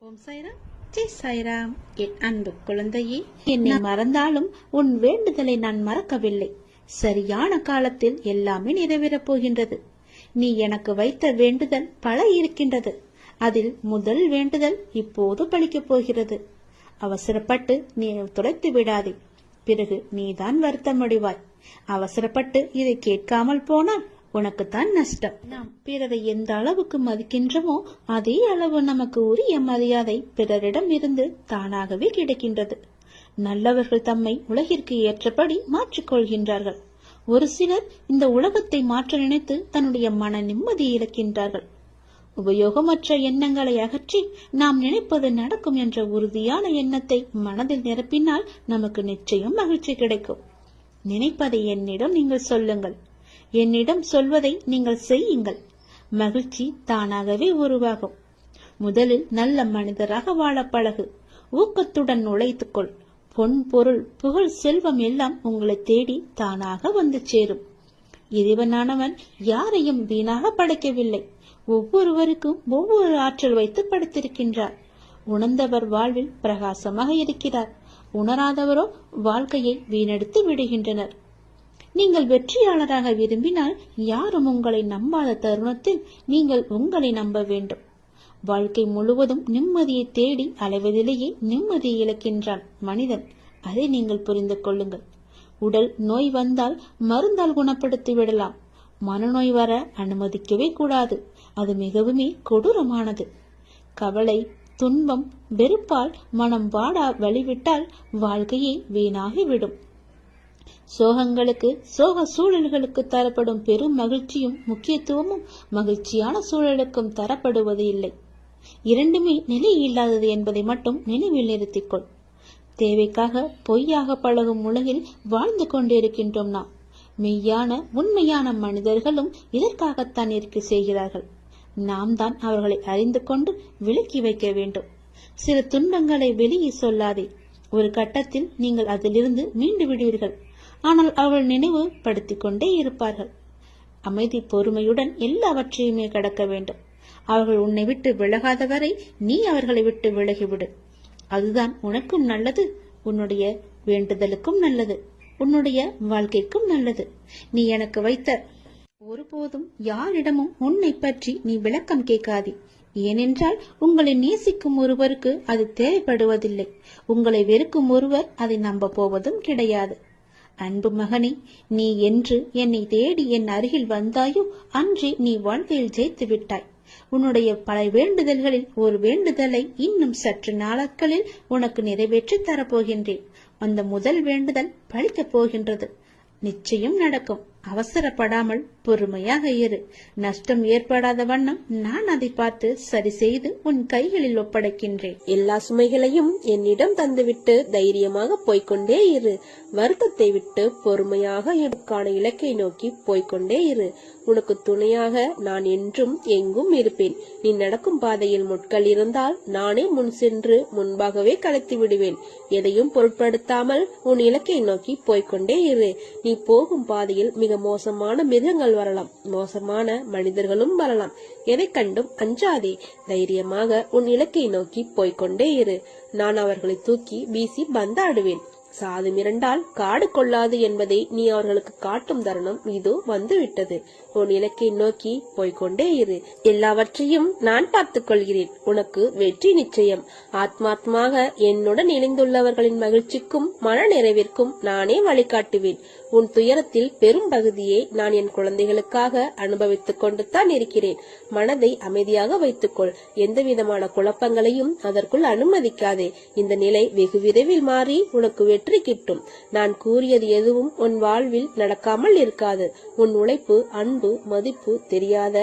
ஓம் சாய்ராம், ஜெய் சாய்ராம். என் அன்பு குழந்தையே, என்னை மறந்தாலும் உன் வேண்டுதலை நான் மறக்கவில்லை. சரியான காலத்தில் எல்லாமே நிறைவேறப் போகின்றது. நீ எனக்கு வைத்த வேண்டுதல் பல இருக்கின்றது. அதில் முதல் வேண்டுதல் இப்போது பலிக்கப் போகிறது. அவசரப்பட்டு நீ துடைத்து விடாதே, பிறகு நீதான் வருத்தமடைவாய். அவசரப்பட்டு இதை கேட்காமல் போனால் உனக்குத்தான் நஷ்டம். நாம் பிறரை எந்த அளவுக்கு மதிக்கின்றோமோ அதே அளவு நமக்கு உரிய மரியாதை பிறரிடம் இருந்து தானாகவே கிடைக்கின்றது. நல்லவர்கள் தம்மை உலகிற்கு ஏற்றபடி மாற்றிக்கொள்கின்றார்கள். ஒரு சிலர் இந்த உலகத்தை மாற்ற நினைத்து தன்னுடைய மன நிம்மதியை இழக்கின்றார்கள். உபயோகமற்ற எண்ணங்களை அகற்றி நாம் நினைப்பது நடக்கும் என்ற உறுதியான எண்ணத்தை மனதில் நிரப்பினால் நமக்கு நிச்சயம் மகிழ்ச்சி கிடைக்கும். நினைப்பதை என்னிடம் நீங்கள் சொல்லுங்கள், என்னிடம் சொல்வதை நீங்கள் செய்யுங்கள். மகிழ்ச்சி தானாகவே உருவாகும். முதலில் நல்ல மனிதராக வாழ பழகு. ஊக்கத்துடன் உழைத்துக்கொள். பொன், பொருள், புகழ், செல்வம் எல்லாம் உங்களை தேடி தானாக வந்து சேரும். இறைவனானவன் யாரையும் வீணாக படைக்கவில்லை. ஒவ்வொருவருக்கும் ஒவ்வொரு ஆற்றல் வைத்து படைத்திருக்கின்றார். உணர்ந்தவர் வாழ்வில் பிரகாசமாக இருக்கிறார். உணராதவரோ வாழ்க்கையை வீணடித்து விடுகின்றனர். நீங்கள் வெற்றியாளராக விரும்பினால் யாரும் உங்களை நம்பாத தருணத்தில் நீங்கள் உங்களை நம்ப வேண்டும். வாழ்க்கை முழுவதும் நிம்மதியை தேடி அலைவதிலேயே நிம்மதியை இழக்கின்றான் மனிதன். அதை நீங்கள் புரிந்து கொள்ளுங்கள். உடல் நோய் வந்தால் மருந்தால் குணப்படுத்தி விடலாம். மனநோய் வர அனுமதிக்கவே கூடாது. அது மிகவுமே கொடூரமானது. கவலை, துன்பம், வெறுப்பால் மனம் வாடா வழிவிட்டால் வாழ்க்கையே வீணாகிவிடும். சோகங்களுக்கு, சோக சூழல்களுக்கு தரப்படும் பெரும் மகிழ்ச்சியும் முக்கியத்துவமும் மகிழ்ச்சியான சூழலுக்கும் தரப்படுவது இல்லை. இரண்டுமே நிலை இல்லாதது என்பதை மட்டும் நினைவில் நிறுத்திக்கொள். தேவைக்காக பொய்யாக பழகும் உலகில் வாழ்ந்து கொண்டிருக்கின்றோம் நாம். மெய்யான உண்மையான மனிதர்களும் இதற்காகத்தான் இருக்க செய்கிறார்கள். நாம் தான் அவர்களை அறிந்து கொண்டு விலக்கி வைக்க வேண்டும். சில துன்பங்களை வெளியே சொல்லாதே. ஒரு கட்டத்தில் நீங்கள் அதிலிருந்து மீண்டு விடுவீர்கள். ஆனால் அவர்கள் நினைவு படுத்திக் கொண்டே இருப்பார்கள். அமைதி, பொறுமையுடன் எல்லாவற்றையுமே கடக்க வேண்டும். அவர்கள் உன்னை விட்டு விலகாத வரை நீ அவர்களை விட்டு விலகிவிடு. அதுதான் உனக்கும் நல்லது, உன்னுடைய வேண்டுதலுக்கும் நல்லது, உன்னுடைய வாழ்க்கைக்கும் நல்லது. நீ எனக்கு வைத்த ஒருபோதும் யாரிடமும் உன்னை பற்றி நீ விளக்கம் கேட்காதே. ஏனென்றால் உங்களை நேசிக்கும் ஒருவருக்கு அது தேவைப்படுவதில்லை. உங்களை வெறுக்கும் ஒருவர் அதை நம்ப போவதும் கிடையாது. அன்பு மகனே, நீ என்று என்னை தேடி என் அருகில் வந்தாயோ அன்றே நீ வாழ்க்கையில் ஜெயித்து விட்டாய். உன்னுடைய பல வேண்டுதல்களில் ஒரு வேண்டுதலை இன்னும் சற்று நாட்களில் உனக்கு நிறைவேற்றி தரப்போகின்றேன். அந்த முதல் வேண்டுதல் பலிக்கப் போகின்றது. நிச்சயம் நடக்கும். அவசரப்படாமல் பொறுமையாக இரு. நஷ்டம் ஏற்படாத வண்ணம் நான் அதை பார்த்து சரி செய்து உன் கைகளில் ஒப்படைக்கின்றேன். எல்லா சுமைகளையும் என்னிடம் தந்துவிட்டு தைரியமாக போய்கொண்டே இரு. வருத்தத்தை விட்டு பொறுமையாக எனக்கான இலக்கை நோக்கி போய்கொண்டே இரு. உனக்கு துணையாக நான் என்றும் எங்கும் இருப்பேன். நீ நடக்கும் பாதையில் முட்கள் இருந்தால் நானே முன் சென்று முன்பாகவே கலைத்து விடுவேன். எதையும் பொருட்படுத்தாமல் உன் இலக்கை நோக்கி போய்கொண்டே இரு. நீ போகும் பாதையில் மிக மோசமான மிருகங்கள் வரலாம், மோசமான மனிதர்களும் வரலாம். எதை கண்டும் அஞ்சாதே. தைரியமாக உன் இலக்கை நோக்கி போய்கொண்டே இரு. நான் அவர்களை தூக்கி வீசி பந்தாடுவேன். சாது மிரண்டால் காடு கொள்ளாது என்பதை நீ அவர்களுக்கு காட்டும் தருணம் இதோ வந்துவிட்டது. உன் இலக்கை நோக்கி போய்கொண்டே இரு. எல்லாவற்றையும் நான் பார்த்துக் கொள்கிறேன். உனக்கு வெற்றி நிச்சயம். ஆத்மாத்மாக என்னுடன் இணைந்துள்ளவர்களின் மகிழ்ச்சிக்கும் மன நிறைவிற்கும் நானே வழிகாட்டுவேன். உன் துயரத்தில் பெரும் பகுதியை நான் என் குழந்தைகளுக்காக அனுபவித்துக் கொண்டு தான் இருக்கிறேன். மனதை அமைதியாக வைத்துக்கொள். எந்த விதமான குழப்பங்களையும் அதற்குள் அனுமதிக்காதே. இந்த நிலை வெகு விரைவில் மாறி உனக்கு வெற்றி கிட்டும். நான் கூறியது எதுவும் உன் வாழ்வில் நடக்காமல் இருக்காது. உன் உழைப்பு, அன்பு, மதிப்பு தெரியாத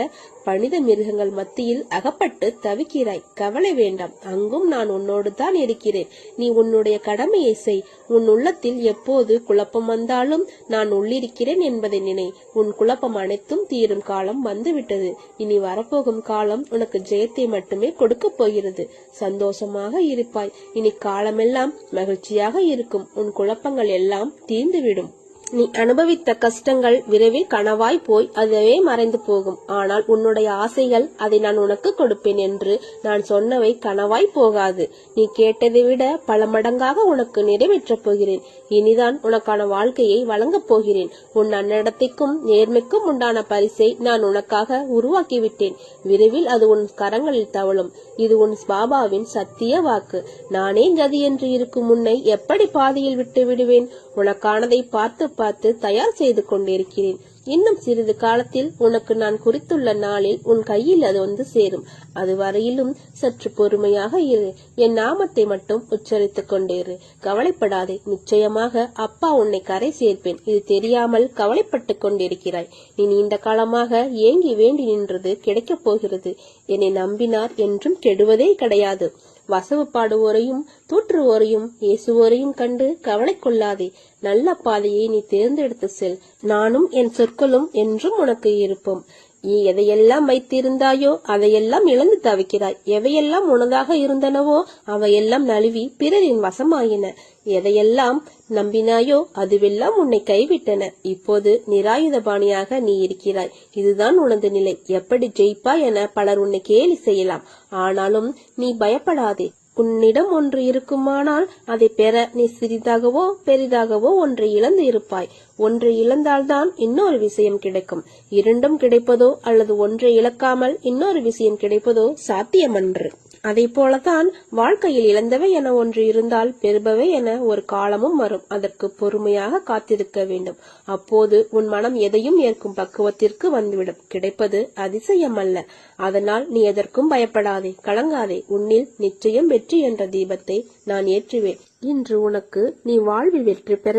பணித மிருகங்கள் மத்தியில் அகப்பட்டு தவிக்கிறாய். கவலை வேண்டாம். அங்கும் நான் உன்னோடு தான் இருக்கிறேன். நீ உன்னுடைய கடமையை செய். உன் உள்ளத்தில் எப்போது குழப்பம் வந்தாலும் நான் உள்ளிருக்கிறேன் என்பதை நினை. உன் குழப்பம் அனைத்தும் தீரும் காலம் வந்துவிட்டது. இனி வரப்போகும் காலம் உனக்கு ஜெயத்தை மட்டுமே கொடுக்க போகிறது. சந்தோஷமாக இருப்பாய். இனி காலமெல்லாம் மகிழ்ச்சியாக இருக்கும். உன் குழப்பங்கள் எல்லாம் தீர்ந்துவிடும். நீ அனுபவித்த கஷ்டங்கள் விரைவில் கனவாய் போய் அதுவே மறைந்து போகும். ஆனால் உன்னுடைய ஆசைகள், அதை நான் உனக்கு கொடுப்பேன் என்று நான் சொன்னவை கனவாய் போகாது. நீ கேட்டதை விட பல மடங்காக உனக்கு நிறைவேற்றப் போகிறேன். இனிதான் உனக்கான வாழ்க்கையை வழங்கப் போகிறேன். உன் நன்னடத்தைக்கும் நேர்மைக்கும் உண்டான பரிசை நான் உனக்காக உருவாக்கிவிட்டேன். விரைவில் அது உன் கரங்களில் தவழும். இது உன் பாபாவின் சத்திய வாக்கு. நானே கதி என்று இருக்கும் உன்னை எப்படி பாதியில் விட்டு விடுவேன்? உனக்கானதை பார்த்து பார்த்து தயார் செய்து கொண்டிருக்கிறேன். இன்னும் சிறிது காலத்தில் உனக்கு நான் குறித்துள்ள நாளில் உன் கையில் அது வந்து சேரும். அது வரையிலும் சற்று பொறுமையாக இரு. என் நாமத்தை மட்டும் உச்சரித்துக் கொண்டிரு. கவலைப்படாதே. நிச்சயமாக அப்பா உன்னை கரை சேர்ப்பேன். இது தெரியாமல் கவலைப்பட்டு கொண்டிருக்கிறாய். நீ நீண்ட காலமாக ஏங்கி வேண்டி நின்றது கிடைக்கப் போகிறது. என்னை நம்பினார் என்றும் கெடுவதே கிடையாது. வசவு பாடுவோரையும் தூற்றுவோரையும் ஏசுவோரையும் கண்டு கவலை கொள்ளாதே. நல்ல பாதையை நீ தேர்ந்தெடுத்து செல். நானும் என் சொற்களும் என்றும் உனக்கு இருப்போம். நீ எதையெல்லாம் வைத்திருந்தாயோ அதையெல்லாம் இழந்து தவிக்கிறாய். எவையெல்லாம் உனதாக இருந்தனவோ அவையெல்லாம் நழுவி பிறரின் வசமாயின. எதையெல்லாம் நம்பினாயோ அதுவெல்லாம் உன்னை கைவிட்டன. இப்போது நிராயுதபாணியாக நீ இருக்கிறாய். இதுதான் உனது நிலை. எப்படி ஜெயிப்பாய் என பலர் உன்னை கேலி செய்யலாம். ஆனாலும் நீ பயப்படாதே. உன்னிடம் ஒன்று இருக்குமானால் அதை பெற நீ சிறிதாகவோ பெரிதாகவோ ஒன்றை இழந்து இருப்பாய். ஒன்றை இழந்தால்தான் இன்னொரு விஷயம் கிடைக்கும். இரண்டும் கிடைப்பதோ அல்லது ஒன்றை இழக்காமல் இன்னொரு விஷயம் கிடைப்பதோ சாத்தியமன்று. அதை போலதான் வாழ்க்கையில் இழந்தவை என ஒன்று இருந்தால் பெறுபவை என ஒரு காலமும் வரும். அதற்கு பொறுமையாக காத்திருக்க வேண்டும். அப்போது உன் மனம் எதையும் ஏற்கும் பக்குவத்திற்கு வந்துவிடும். கிடைப்பது அதிசயம் அல்ல. அதனால் நீ எதற்கும் பயப்படாதே, கலங்காதே. உன்னில் நிச்சயம் வெற்றி என்ற தீபத்தை நான் ஏற்றுவேன். இன்று உனக்கு நீ வாழ்வில் வெற்றி பெற,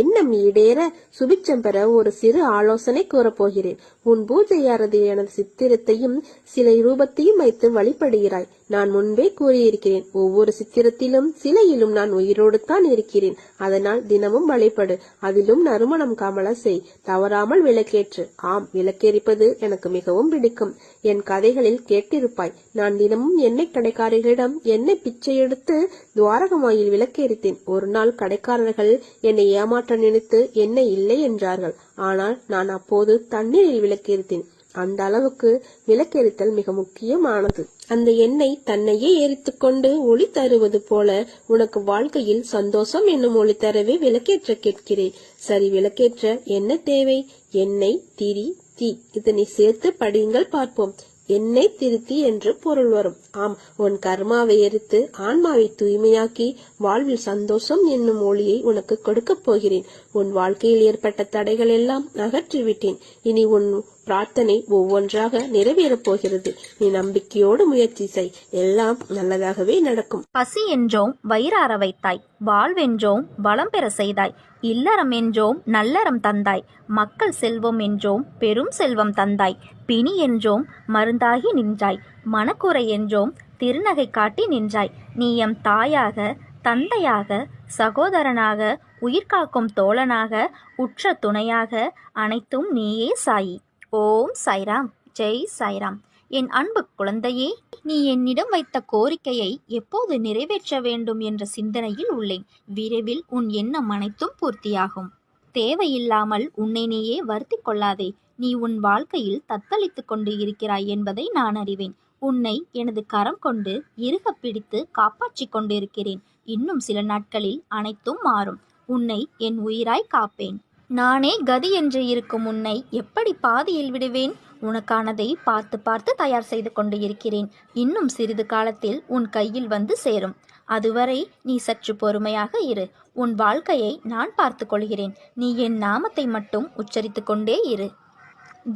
எண்ணம் ஈடேற, சுபிட்சம் பெற ஒரு சிறு ஆலோசனை கூறப்போகிறேன். உன் பூஜை அறையில் எனது சித்திரத்தையும் சிலை ரூபத்தையும் வைத்து வழிபடுகிறாய். நான் முன்பே கூறியிருக்கிறேன், ஒவ்வொரு சித்திரத்திலும் சிலையிலும் நான் உயிரோடு தான் இருக்கிறேன். அதனால் தினமும் வழிபடு. அதிலும் நறுமணம் கமல செய். தவறாமல் விளக்கேற்று. ஆம், விளக்கேறிப்பது எனக்கு மிகவும் பிடிக்கும். என் கதைகளில் கேட்டிருப்பாய். நான் தினமும் எண்ணெய் கடைக்காரர்களிடம் எண்ணெய் பிச்சை எடுத்து துவாரகமாயில் விளக்கேறித்தேன். ஒரு நாள் கடைக்காரர்கள் என்னை ஏமாற்ற நினைத்து எண்ணெய் இல்லை என்றார்கள். ஆனால் நான் அப்போது தண்ணீரில் விளக்கேறித்தேன். அந்த அளவுக்கு விளக்கெரித்தல் மிக முக்கியமானது. அந்த எண்ணெய் தன்னையே எரித்துக்கொண்டு ஒளி தருவது போல உனக்கு வாழ்க்கையில் சந்தோஷம் என்னும் ஒளி தரவே விளக்கேற்ற கேட்கிறேன். சரி, விளக்கேற்ற என்ன தேவை? எண்ணெய், திரி, தீ. இதனை சேர்த்து படியுங்கள் பார்ப்போம். எண்ணெய் திருத்தி என்று பொருள் வரும். ஆம், உன் கர்மாவை எரித்து ஆன்மாவை தூய்மையாக்கி வாழ்வில் சந்தோஷம் என்னும் ஒளியை உனக்கு கொடுக்கப் போகிறேன். உன் வாழ்க்கையில் ஏற்பட்ட தடைகள் எல்லாம் அகற்றிவிட்டேன். இனி உன் பிரார்த்தனை ஒவ்வொன்றாக நிறைவேறப் போகிறது. நீ நம்பிக்கையோடு முயற்சி செய். எல்லாம் நல்லதாகவே நடக்கும். பசி என்றோம் வயிறார வைத்தாய், வாழ்வென்றோம் வளம் பெற செய்தாய், இல்லறம் என்றோம் நல்லறம் தந்தாய், மக்கள் செல்வம் என்றோம் பெரும் செல்வம் தந்தாய், பிணி என்றோம் மருந்தாகி நின்றாய், மனக்குறை என்றோம் திருநகை காட்டி நின்றாய். நீ எம் தாயாக, தந்தையாக, சகோதரனாக, உயிர்காக்கும் தோழனாக, உற்ற துணையாக, அனைத்தும் நீயே சாயி. ஓம் சாய்ராம். ஜெய் சாய்ராம். என் அன்பு குழந்தையே, நீ என்னிடம் வைத்த கோரிக்கையை எப்போது நிறைவேற்ற வேண்டும் என்ற சிந்தனையில் உள்ளேன். விரைவில் உன் எண்ணம் அனைத்தும் பூர்த்தியாகும். தேவையில்லாமல் உன்னை நீயே வருத்திக் கொள்ளாதே. நீ உன் வாழ்க்கையில் தத்தளித்துக் கொண்டு இருக்கிறாய் என்பதை நான் அறிவேன். உன்னை எனது கரம் கொண்டு இறுக பிடித்து காப்பாற்றிக் கொண்டிருக்கிறேன். இன்னும் சில நாட்களில் அனைத்தும் மாறும். உன்னை என் உயிராய் காப்பேன். நானே கதி என்று இருக்கும் உன்னை எப்படி பாதியில் விடுவேன்? உனக்கானதை பார்த்து பார்த்து தயார் செய்து கொண்டு இருக்கிறேன். இன்னும் சிறிது காலத்தில் உன் கையில் வந்து சேரும். அதுவரை நீ சற்று பொறுமையாக இரு. உன் வாழ்க்கையை நான் பார்த்து கொள்கிறேன். நீ என் நாமத்தை மட்டும் உச்சரித்து கொண்டே இரு.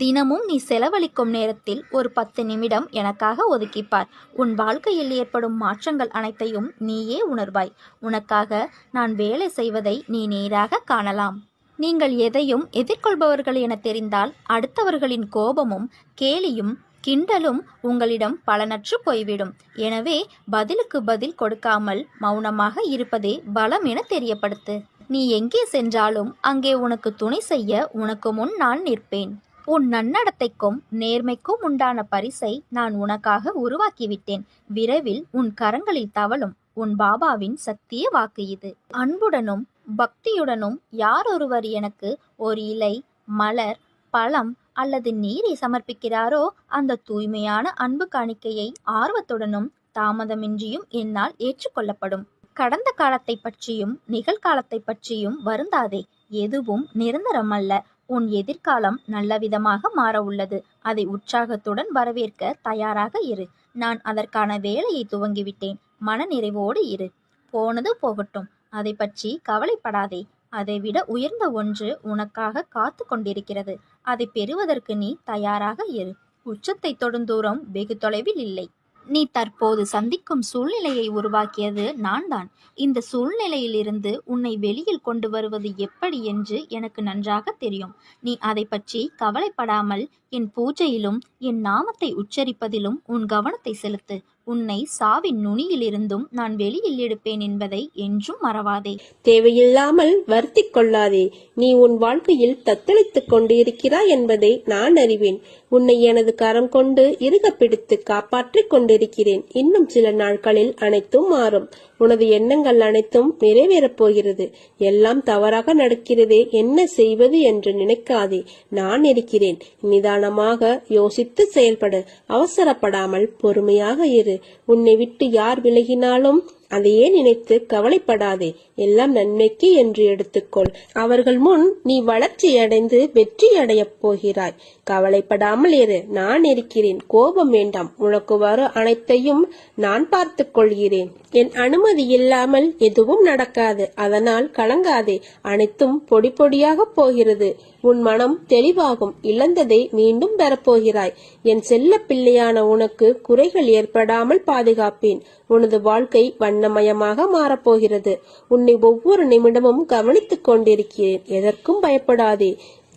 தினமும் நீ செலவழிக்கும் நேரத்தில் ஒரு 10 நிமிடம் எனக்காக ஒதுக்கிப்பார். உன் வாழ்க்கையில் ஏற்படும் மாற்றங்கள் அனைத்தையும் நீயே உணர்வாய். உனக்காக நான் வேலை செய்வதை நீ நேராக காணலாம். நீங்கள் எதையும் எதிர்கொள்பவர்கள் என தெரிந்தால் அடுத்தவர்களின் கோபமும் கேலியும் கிண்டலும் உங்களிடம் பலனற்று போய்விடும். எனவே பதிலுக்கு பதில் கொடுக்காமல் மௌனமாக இருப்பதே பலம் என தெரியப்படுத்து. நீ எங்கே சென்றாலும் அங்கே உனக்கு துணை செய்ய உனக்கு முன் நான் நிற்பேன். உன் நன்னடத்தைக்கும் நேர்மைக்கும் உண்டான பரிசை நான் உனக்காக உருவாக்கிவிட்டேன். விரைவில் உன் கரங்களில் தவழும். உன் பாபாவின் சத்திய வாக்கு இது. அன்புடனும் பக்தியுடனும் யாரொருவர் எனக்கு ஒரு இலை, மலர், பழம் அல்லது நீரை சமர்ப்பிக்கிறாரோ அந்த தூய்மையான அன்பு காணிக்கையை ஆர்வத்துடனும் தாமதமின்றியும் என்னால் ஏற்றுக்கொள்ளப்படும். கடந்த காலத்தை பற்றியும் நிகழ்காலத்தை பற்றியும் வருந்தாதே. எதுவும் நிரந்தரமல்ல. உன் எதிர்காலம் நல்லவிதமாக மாற உள்ளது. அதை உற்சாகத்துடன் வரவேற்க தயாராக இரு. நான் அதற்கான வேலையை துவங்கிவிட்டேன். மனநிறைவோடு இரு. போனது போகட்டும். அதை பற்றி கவலைப்படாதே. அதைவிட உயர்ந்த ஒன்று உனக்காக காத்து கொண்டிருக்கிறது. அதை பெறுவதற்கு நீ தயாராக இரு. உச்சத்தை தொடும் தூரம் வெகு தொலைவில் இல்லை. நீ தற்போது சந்திக்கும் சூழ்நிலையை உருவாக்கியது நான்தான். இந்த சூழ்நிலையிலிருந்து உன்னை வெளியில் கொண்டு வருவது எப்படி என்று எனக்கு நன்றாக தெரியும். நீ அதை பற்றி கவலைப்படாமல் என் பூஜையிலும் என் நாமத்தை உச்சரிப்பதிலும் உன் கவனத்தை செலுத்து. உன்னை சாவின் நுனியிலிருந்தும் நான் வெளியில் எடுப்பேன் என்பதை என்றும் மறவாதே. தேவையில்லாமல் வருத்திக் கொள்ளாதே. நீ உன் வாழ்க்கையில் தத்தளித்துக் கொண்டிருக்கிறாய் என்பதை நான் அறிவேன். உன்னை எனது கரம் கொண்டு இறுக பிடித்து காப்பாற்றிக் கொண்டிருக்கிறேன். இன்னும் சில நாட்களில் அனைத்தும் மாறும். உனது எண்ணங்கள் அனைத்தும் நிறைவேறப் போகிறது. எல்லாம் தவறாக நடக்கிறதே, என்ன செய்வது என்று நினைக்காதே. நான் இருக்கிறேன். நிதானமாக யோசித்து செயல்படு. அவசரப்படாமல் பொறுமையாக இரு. உன்னை விட்டு யார் விலகினாலும் அதையே நினைத்து கவலைப்படாதே. எல்லாம் நன்மைக்கு என்று எடுத்துக்கொள். அவர்கள் முன் நீ வளர்ச்சியடைந்து வெற்றியடையப் போகிறாய். கவலைப்படாமல் இரு. நான் இருக்கிறேன். கோபம் வேண்டாம். உனக்கு வரும் அனைத்தையும் நான் பார்த்துக் கொள்கிறேன். என் அனுமதி இல்லாமல் எதுவும் நடக்காது. அதனால் கலங்காதே. அனைத்தும் பொடி பொடியாக போகிறது. உன் மனம் தெளிவாகும். இழந்ததை மீண்டும் பெறப்போகிறாய். என் செல்ல பிள்ளையான உனக்கு குறைகள் ஏற்படாமல் பாதுகாப்பேன். உனது வாழ்க்கை வண்ணமயமாக மாறப்போகிறது. உன்னை ஒவ்வொரு நிமிடமும் கவனித்துக் கொண்டிருக்கிறேன். எதற்கும் பயப்படாதே.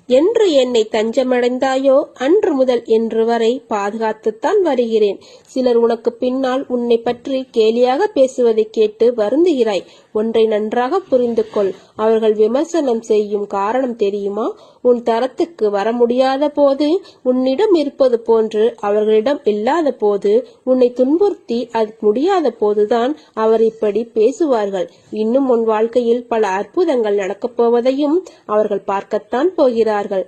என்று என்னை தஞ்சமடைந்தாயோ அன்று முதல் இன்று வரை பாதுகாத்துத்தான் வருகிறேன். சிலர் உனக்கு பின்னால் உன்னை பற்றி கேலியாக பேசுவதை கேட்டு வருந்துகிறாய். ஒன்றை நன்றாக புரிந்து கொள். அவர்கள் விமர்சனம் செய்யும் காரணம் தெரியுமா? உன் தரத்துக்கு வர முடியாத போது, உன்னிடம் இருப்பது போன்று அவர்களிடம் இல்லாத போது, உன்னை துன்புறுத்தி அது முடியாத போதுதான் அவர் இப்படி பேசுவார்கள். இன்னும் உன் வாழ்க்கையில் பல அற்புதங்கள் நடக்கப் போவதையும் அவர்கள் பார்க்கத்தான் போகிறார்கள்.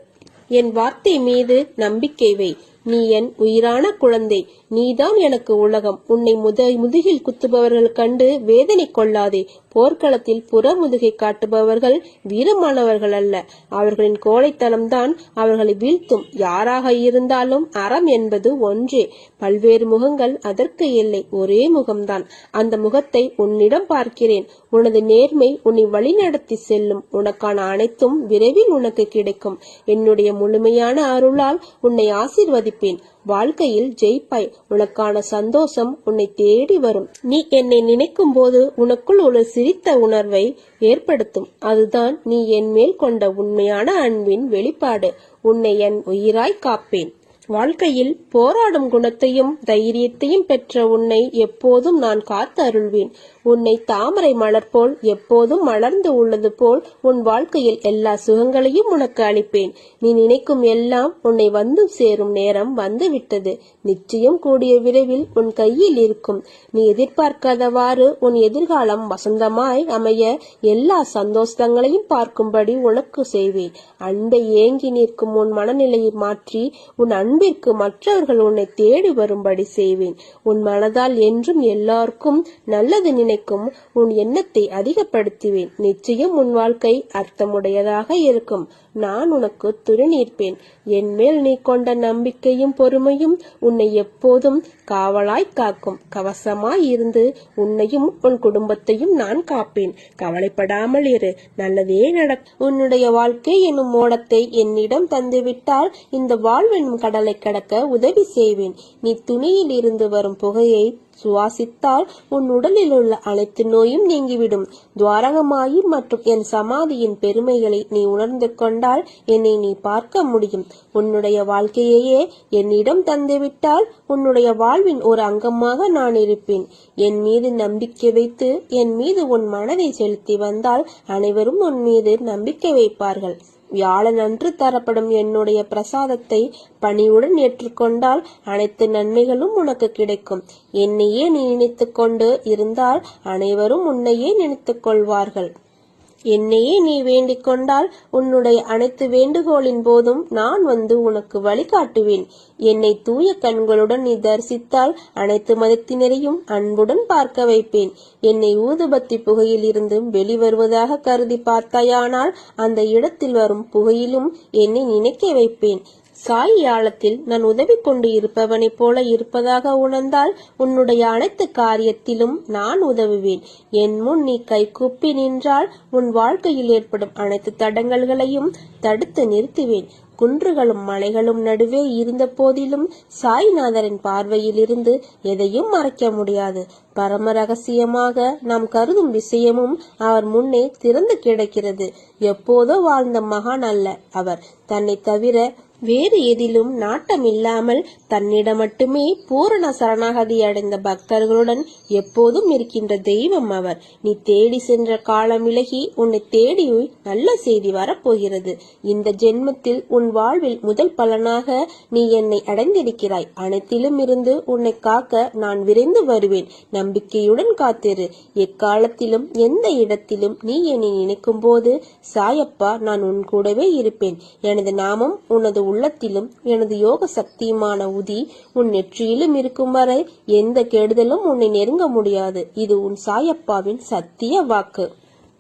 என் வார்த்தை மீது நம்பிக்கை வை. நீ என் உயிரான குழந்தை. நீதான் எனக்கு உலகம். உன்னை முதுகில் குத்துபவர்கள் கண்டு வேதனை கொள்ளாதே. போர்க்களத்தில் புற முதுகை காட்டுபவர்கள் வீரமானவர்கள் அல்ல. அவர்களின் கோழைத்தனம்தான் அவர்களை வீழ்த்தும். யாராக இருந்தாலும் அறம் என்பது ஒன்றே. பல்வேறு முகங்கள் அதற்கு இல்லை. ஒரே முகம்தான். அந்த முகத்தை உன்னிடம் பார்க்கிறேன். உனது நேர்மை உன்னை வழிநடத்தி செல்லும். உனக்கான அனைத்தும் விரைவில் உனக்கு கிடைக்கும். என்னுடைய முழுமையான அருளால் உன்னை ஆசீர்வதிப்பேன். வாழ்க்கையில் ஜெயிப்பாய். உனக்கான சந்தோஷம் உன்னை தேடி வரும். நீ என்னை நினைக்கும் போது உனக்குள் ஒரு சிரித்த உணர்வை ஏற்படுத்தும். அதுதான் நீ என் மேல் கொண்ட உண்மையான அன்பின் வெளிப்பாடு. உன்னை என் உயிராய் காப்பேன். வாழ்க்கையில் போராடும் குணத்தையும் தைரியத்தையும் பெற்ற உன்னை எப்போதும் நான் காத்து அருள்வேன். உன்னை தாமரை மலர் போல் எப்போதும் மலர்ந்து உள்ளது போல் உன் வாழ்க்கையில் எல்லா சுகங்களையும் உனக்கு அளிப்பேன். நீ நினைக்கும் எல்லாம் உன்னை வந்து சேரும் நேரம் வந்து விட்டது. நிச்சயம் கூடிய விரைவில் உன் கையில் இருக்கும். நீ எதிர்பார்க்காதவாறு உன் எதிர்காலம் வசந்தமாய் அமைய எல்லா சந்தோஷங்களையும் பார்க்கும்படி உனக்கு செய்வேன். அன்பை ஏங்கி நிற்கும் உன் மனநிலையை மாற்றி உன் அன்பிற்கு மற்றவர்கள் உன்னை தேடி வரும்படி செய்வேன். உன் மனதால் என்றும் எல்லாருக்கும் நல்லது நினைக்கும் உன் எண்ணத்தை அதிகப்படுத்துவேன். நிச்சயம் உன் வாழ்க்கை அர்த்தமுடையதாக இருக்கும். நான் உனக்கு துணை நிற்பேன். என் மேல் நீ கொண்ட நம்பிக்கையும் பொறுமையும் உன்னை எப்போதும் காவலாய் காக்கும். கவசமாய் இருந்து உன்னையும் உன் குடும்பத்தையும் நான் காப்பேன். கவலைப்படாமல் இரு. நல்லதே நடக்கும். உன்னுடைய வாழ்க்கை என்னும் ஓடத்தை என்னிடம் தந்துவிட்டால் இந்த வாழ்வெனும் கடலை கடக்க உதவி செய்வேன். நீ துணியில் இருந்து வரும் புகையை சுவாசித்தால் உன் உடலில் உள்ள அனைத்து நோயும் நீங்கிவிடும். துவாரகமாயி மற்றும் என் சமாதியின் பெருமைகளை நீ உணர்ந்து கொண்டால் என்னை நீ பார்க்க முடியும். உன்னுடைய வாழ்க்கையையே என்னிடம் தந்துவிட்டால் உன்னுடைய வாழ்வின் ஒரு அங்கமாக நான் இருப்பேன். என் மீது நம்பிக்கை வைத்து என் மீது உன் மனதை செலுத்தி வந்தால் அனைவரும் உன் மீது நம்பிக்கை வைப்பார்கள். வியாழனன்று தரப்படும் என்னுடைய பிரசாதத்தை பணிவுடன் ஏற்றுக்கொண்டால் அனைத்து நன்மைகளும் உனக்கு கிடைக்கும். என்னையே நீ நினைத்து கொண்டு இருந்தால் அனைவரும் உன்னையே நினைத்துக் கொள்வார்கள். என்னையே நீ வேண்டிக் கொண்டால் உன்னுடைய அனைத்து வேண்டுகோளின் போதும் நான் வந்து உனக்கு வழிகாட்டுவேன். என்னை தூய கண்களுடன் நீ தரிசித்தால் அனைத்து மதத்தினரையும் அன்புடன் பார்க்க வைப்பேன். என்னை ஊதுபத்தி புகையில் இருந்து வெளிவருவதாக கருதி பார்த்தாயானால் அந்த இடத்தில் வரும் புகையிலும் என்னை நினைக்க வைப்பேன். சாய் ஆழத்தில் நான் உதவி கொண்டு இருப்பவனைப் போல இருப்பதாக உணர்ந்தால் உன்னுடைய அனைத்து காரியத்திலும் நான் உதவுவேன். என் முன் நீ கைகூப்பி நின்றால் உன் வாழ்க்கையில் ஏற்படும் அனைத்து தடங்கல்களையும் தடுத்து நிறுத்துவேன். குன்றுகளும் மலைகளும் நடுவே இருந்த போதிலும் சாய்நாதரின் பார்வையில் இருந்து எதையும் மறைக்க முடியாது. பரம ரகசியமாக நாம் கருதும் விஷயமும் அவர் முன்னே திறந்து கிடக்கிறது. எப்போதோ வாழ்ந்த மகான் அல்ல அவர். தன்னை தவிர வேறு எதிலும் நாட்டம் இல்லாமல் தன்னிடம் மட்டுமே பூரண சரணாகதி அடைந்த பக்தர்களுடன் எப்போதும் இருக்கின்ற தெய்வம் அவர். நீ தேடி சென்ற காலம் விலகி உன்னை தேடி நல்ல செய்தி வரப்போகிறது. இந்த ஜென்மத்தில் உன் வாழ்வில் முதல் பலனாக நீ என்னை அடைந்திருக்கிறாய். அனைத்திலும் இருந்து உன்னை காக்க நான் விரைந்து வருவேன். நம்பிக்கையுடன் காத்திரு. எக்காலத்திலும் எந்த இடத்திலும் நீ என்னை நினைக்கும் போது சாயப்பா நான் உன் கூடவே இருப்பேன். எனது நாமம் உனது உள்ளத்திலும் எனது யோக சக்தியுமான உதி உன் நெற்றியிலும் இருக்கும் வரை எந்த கெடுதலும் உன்னை நெருங்க முடியாது. இது உன் சாயப்பாவின் சத்திய வாக்கு.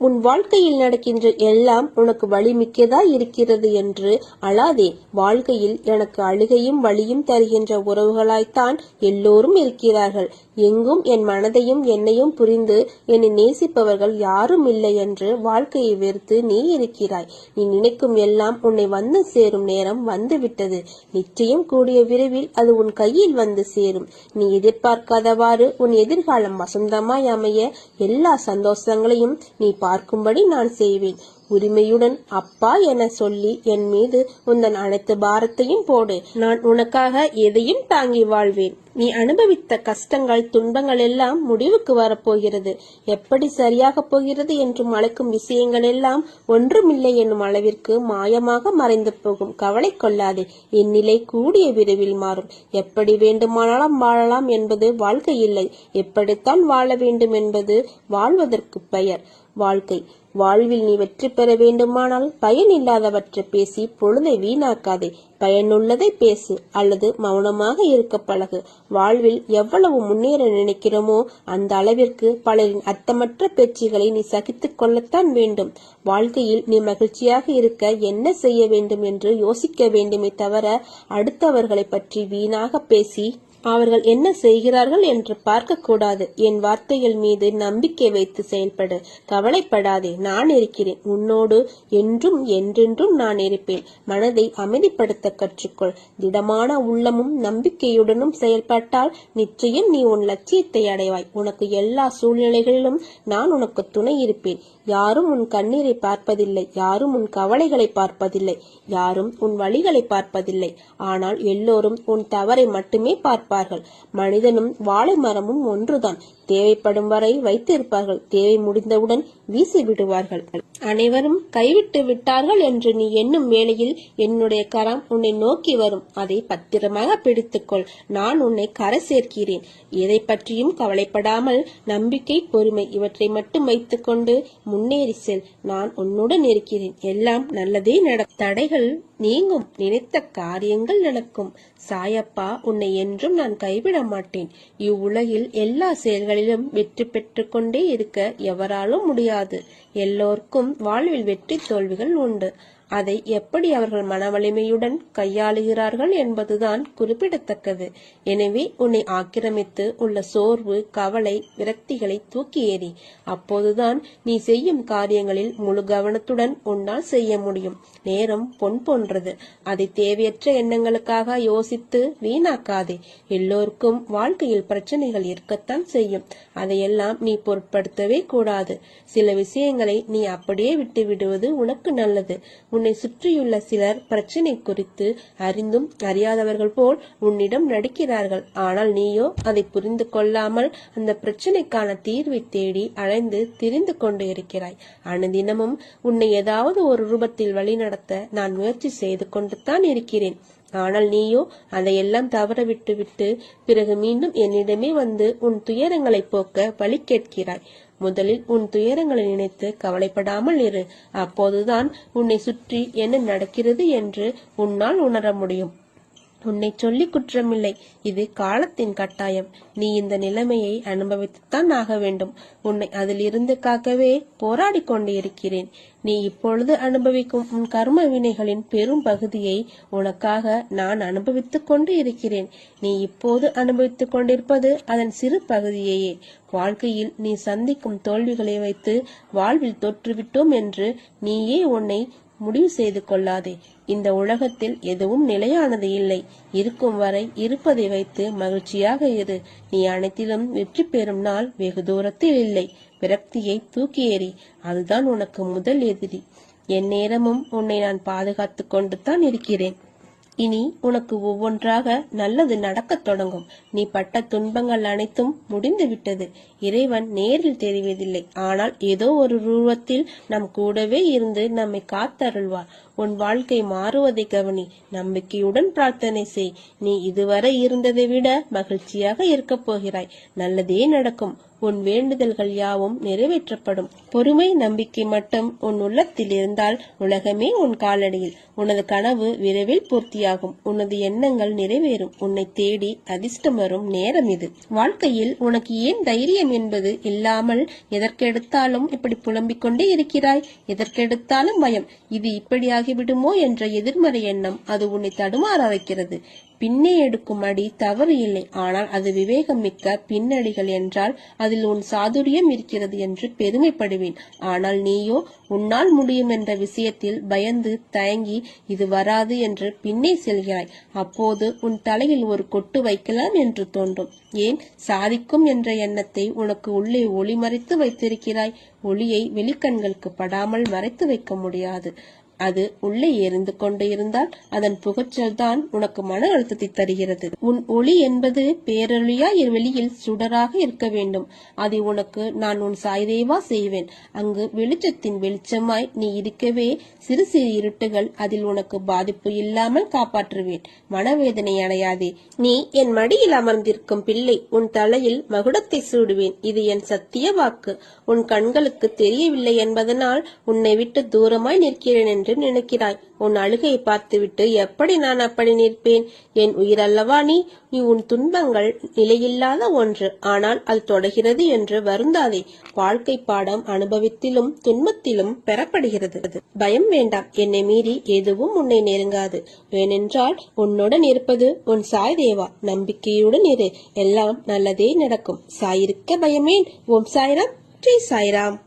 உன் வாழ்க்கையில் நடக்கின்ற எல்லாம் உனக்கு வலிமிக்கதா இருக்கிறது என்று அழாதே. வாழ்க்கையில் எனக்கு அழுகையும் வலியும் தருகின்ற உறவுகளாய்த்தான் எல்லோரும் இருக்கிறார்கள். எங்கும் என் மனதையும் என்னையும் புரிந்து என்னை நேசிப்பவர்கள் யாரும் இல்லை என்று வாழ்க்கையை வெறுத்து நீ இருக்கிறாய். நீ நினைக்கும் எல்லாம் உன்னை வந்து சேரும் நேரம் வந்துவிட்டது. நிச்சயம் கூடிய விரைவில் அது உன் கையில் வந்து சேரும். நீ எதிர்பார்க்காதவாறு உன் எதிர்காலம் வசந்தமாய் அமைய எல்லா சந்தோஷங்களையும் நீ பார்க்கும்படி நான் செய்வேன். உரிமையுடன் அப்பா என சொல்லி என் மீது உந்தன் அனைத்து பாரத்தையும் போடு. நான் உனக்காக எதையும் தாங்கி வாழ்வேன். நீ அனுபவித்த கஷ்டங்கள் துன்பங்கள் எல்லாம் முடிவுக்கு வரப்போகிறது. எப்படி சரியாக போகிறது என்று அழைக்கும் விஷயங்கள் எல்லாம் ஒன்றுமில்லை என்னும் அளவிற்கு மாயமாக மறைந்து போகும். கவலை கொள்ளாதே. இந்நிலை கூடிய விரைவில் மாறும். எப்படி வேண்டுமானாலும் வாழலாம் என்பது வாழ்க்கை இல்லை. எப்படித்தான் வாழ வேண்டும் என்பது வாழ்வதற்கு பெயர் வாழ்க்கை. வாழ்வில் நீ வெற்றி பெற வேண்டுமானால் பயன் இல்லாதவற்றை பேசி பொழுதை வீணாக்காதே. பயனுள்ளதை பேசு அல்லது மௌனமாக இருக்க பழகு. வாழ்வில் எவ்வளவு முன்னேற நினைக்கிறோமோ அந்த அளவிற்கு பலரின் அர்த்தமற்ற பேச்சுகளை நீ சகித்துக் கொள்ளத்தான் வேண்டும். வாழ்க்கையில் நீ மகிழ்ச்சியாக இருக்க என்ன செய்ய வேண்டும் என்று யோசிக்க வேண்டுமே தவிர அடுத்தவர்களை பற்றி வீணாக பேசி அவர்கள் என்ன செய்கிறார்கள் என்று பார்க்க கூடாது. என் வார்த்தைகள் மீது நம்பிக்கை வைத்து செயல்படு. கவலைப்படாதே. நான் இருக்கிறேன். உன்னோடு என்றும் என்றென்றும் நான் இருப்பேன். மனதை அமைதிப்படுத்த கற்றுக்கொள். திடமான உள்ளமும் நம்பிக்கையுடனும் செயல்பட்டால் நிச்சயம் நீ உன் லட்சியத்தை அடைவாய். உனக்கு எல்லா சூழ்நிலைகளிலும் நான் உனக்கு துணை இருப்பேன். யாரும் உன் கண்ணீரை பார்ப்பதில்லை. யாரும் உன் கவலைகளை பார்ப்பதில்லை. யாரும் உன் வழிகளை பார்ப்பதில்லை. ஆனால் எல்லோரும் உன் தவறை மட்டுமே பார்ப்பார்கள். மனிதனும் வாழை மரமும் ஒன்றுதான். தேவைப்படும் வரை வைத்திருப்பார்கள். தேவை முடிந்தவுடன் வீசி விடுவார்கள். அனைவரும் கைவிட்டு விட்டார்கள் என்று நீ எண்ணும் வேளையில் என்னுடைய கரம் உன்னை நோக்கி வரும். அதை பத்திரமாக பிடித்துக்கொள். நான் உன்னை கரை சேர்க்கிறேன். எதை பற்றியும் கவலைப்படாமல் நம்பிக்கை, பொறுமை இவற்றை மட்டும் வைத்துக்கொண்டு முன்னேறி செல். நான் உன்னுடன் இருக்கிறேன். எல்லாம் நல்லதே நடக்கும். தடைகள் நீங்கும். நினைத்த காரியங்கள் நடக்கும். சாயப்பா உன்னை என்றும் நான் கைவிட மாட்டேன். இவ்வுலகில் எல்லா செயல்களிலும் வெற்றி பெற்று கொண்டே இருக்க எவராலும் முடியாது. எல்லோருக்கும் வாழ்வில் வெற்றி தோல்விகள் உண்டு. அதை எப்படி அவர்கள் மனவலிமையுடன் கையாளுகிறார்கள் என்பதுதான் குறிப்பிடத்தக்கது. எனவே உன்னை ஆக்கிரமித்து உள்ள சோர்வு, கவலை, விரக்திகளை தூக்கி எறி. அப்போதுதான் நீ செய்யும் காரியங்களில் முழு கவனத்துடன் உன்னால் செய்ய முடியும். நேரம் பொன் போன்றது. அதை தேவையற்ற எண்ணங்களுக்காக யோசித்து வீணாக்காதே. எல்லோருக்கும் வாழ்க்கையில் பிரச்சனைகள் இருக்கத்தான் செய்யும். அதையெல்லாம் நீ பொருட்படுத்தவே கூடாது. சில விஷயங்களை நீ அப்படியே விட்டு விடுவது உனக்கு நல்லது. உன்னை சுற்றியுள்ள சிலர் பிரச்சனை குறித்து அறிந்தும் அறியாதவர்கள் போல் உன்னிடம் நடிக்கிறார்கள். ஆனால் நீயோ அதை புரிந்து கொள்ளாமல் அந்த பிரச்சனைக்கான தீர்வை தேடி அலைந்து திரிந்து கொண்டு இருக்கிறாய். அனுதினமும் உன்னை ஏதாவது ஒரு ரூபத்தில் வழிநடத்த நான் முயற்சி செய்து கொண்டுதான் இருக்கிறேன். ஆனால் நீயோ அதையெல்லாம் தவற விட்டு பிறகு மீண்டும் என்னிடமே வந்து உன் துயரங்களை போக்க வழி கேட்கிறாய். முதலில் உன் துயரங்களை நினைத்து கவலைப்படாமல் இரு. அப்போதுதான் உன்னை சுற்றி என்ன நடக்கிறது என்று உன்னால் உணர முடியும். உன்னை சொல்லி குற்றமில்லை, இது காலத்தின் கட்டாயம். நீ இந்த நிலைமையை அனுபவித்துத்தான் ஆக வேண்டும். உன்னை அதிலிருந்து காக்கவே போராடி கொண்டு இருக்கிறேன். நீ இப்பொழுது அனுபவிக்கும் உன் கர்ம வினைகளின் பெரும் பகுதியை உனக்காக நான் அனுபவித்துக் கொண்டு இருக்கிறேன். நீ இப்போது அனுபவித்துக் கொண்டிருப்பது அதன் சிறு பகுதியையே. வாழ்க்கையில் நீ சந்திக்கும் தோல்விகளை வைத்து வாழ்வில் தோற்றுவிட்டோம் என்று நீயே உன்னை முடிவு செய்து கொள்ளாதே. இந்த உலகத்தில் எதுவும் நிலையானது இல்லை. இருக்கும் வரை இருப்பதை வைத்து மகிழ்ச்சியாக இரு. நீ அனைத்திலும் வெற்றி பெறும் நாள் வெகு தூரத்தில் இல்லை. விரக்தியை தூக்கி எறி. அதுதான் உனக்கு முதல் எதிரி. என் நேரமும் உன்னை நான் பாதுகாத்து கொண்டு தான் இருக்கிறேன். இனி உனக்கு ஒவ்வொன்றாக நல்லது நடக்கத் தொடங்கும். நீ பட்ட துன்பங்கள் அனைத்தும் முடிந்து விட்டது. இறைவன் நேரில் தெரிவதில்லை, ஆனால் ஏதோ ஒரு ரூபத்தில் நம் கூடவே இருந்து நம்மை காத்தருள்வார். உன் வாழ்க்கை மாறுவதை கவனி. நம்பிக்கையுடன் பிரார்த்தனை செய். நீ இதுவரை இருந்ததை விட மகிழ்ச்சியாக இருக்கப் போகிறாய். நல்லதே நடக்கும். உன் வேண்டுதல்கள் யாவும் நிறைவேற்றப்படும். பொறுமை, நம்பிக்கை மட்டும் உன் உள்ளத்தில் இருந்தால் உலகமே உன் காலடியில். உனது கனவு விரைவில் பூர்த்தியாகும். உனது எண்ணங்கள் நிறைவேறும். உன்னை தேடி அதிர்ஷ்டம் வரும் நேரம் இது. வாழ்க்கையில் உனக்கு ஏன் தைரியம் என்பது இல்லாமல் எதற்கெடுத்தாலும் இப்படி புலம்பிக் கொண்டே இருக்கிறாய்? எதற்கெடுத்தாலும் பயம். இது இப்படியாகிவிடுமோ என்ற எதிர்மறை எண்ணம் அது உன்னை தடுமாற வைக்கிறது. பின்னே எடுக்கும் அடி தவறு இல்லை, ஆனால் அது விவேகம் மிக்க பின்னடிகள் என்றால் அதில் உன் சாதுரியம் இருக்கிறது என்று பெருமைப்படுவேன். ஆனால் நீயோ உன்னால் முடியும் என்ற விஷயத்தில் பயந்து தயங்கி இது வராது என்று பின்னே செல்கிறாய். அப்போது உன் தலையில் ஒரு கொட்டு வைக்கலாம் என்று தோன்றும். ஏன் சாதிக்கும் என்ற எண்ணத்தை உனக்கு உள்ளே ஒளி மறைத்து வைத்திருக்கிறாய். ஒளியை வெளிக்கண்களுக்கு படாமல் மறைத்து வைக்க முடியாது. அது உள்ளே எரிந்து கொண்டு இருந்தால் அதன் புகைச்சல் தான் உனக்கு மன அழுத்தத்தை தருகிறது. உன் ஒளி என்பது பேரொளியாய் வெளியில் சுடராக இருக்க வேண்டும். அதை உனக்கு நான் உன் சாய்தேவா செய்வேன். அங்கு வெளிச்சத்தின் வெளிச்சமாய் நீ இருக்கவே சிறு சிறு இருட்டுகள் அதில் உனக்கு பாதிப்பு இல்லாமல் காப்பாற்றுவேன். மனவேதனை அடையாதே. நீ என் மடியில் அமர்ந்திருக்கும் பிள்ளை. உன் தலையில் மகுடத்தை சூடுவேன். இது என் சத்திய வாக்கு. உன் கண்களுக்கு தெரியவில்லை என்பதனால் உன்னை விட்டு தூரமாய் நிற்கிறேன் என்று நினைக்கிறாய். உன் அழுகையை பார்த்துவிட்டு எப்படி நான் அப்படி நிற்பேன்? என் உயிர் அல்லவா நீ. உன் துன்பங்கள் நிலையில்லாத ஒன்று, ஆனால் அது தொடர்கிறது என்று வருந்தாதே. வாழ்க்கை பாடம் அனுபவத்திலும் துன்பத்திலும் பெறப்படுகிறது. பயம் வேண்டாம். என்னை மீறி எதுவும் உன்னை நெருங்காது. ஏனென்றால் உன்னுடன் இருப்பது உன் சாய் தேவா. நம்பிக்கையுடன் இரு. எல்லாம் நல்லதே நடக்கும். சாயிருக்க பயமேன். ஓம் சாய்ராம். ஜெய் சாய்ராம்.